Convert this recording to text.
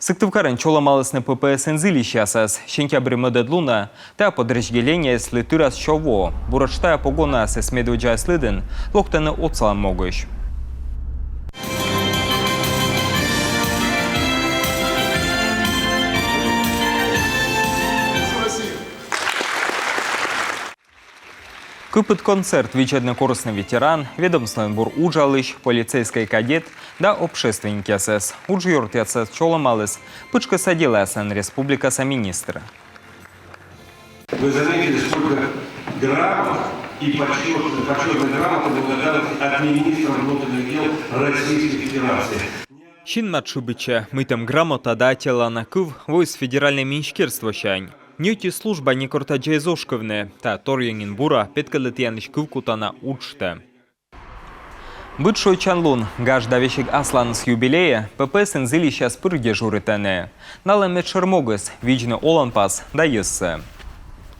Сыктывкарын чоламалысны ППС инзилищасас, сентябрь мөдөдлуна, та подрешгеление слитырас шово, бурачтая погона с медведжай слиден, локтаны отцалан могыш. Купит концерт вичедно-корыстный ветеран, ведомственный бур уджалыш, полицейский кадет, да общественники СС. Уджьорт яцес чоламалыс, пычка садиласан республика министра. Вы заметили, сколько грамот и почетных грамот благодарности от министра внутренних дел Российской Федерации. Щин матшубича, мытом грамота датела на кыв войс федеральное министерство щань. Ньюти служба не корта джейзошковне, та торьянгин бура петкалетьяныш кывкутана учте. Бытшой чанлун, гаждавещик аслан с юбилея, ППС инзилища спырге журытане. Налемет шермогыс, вижны оланпас, да ессе.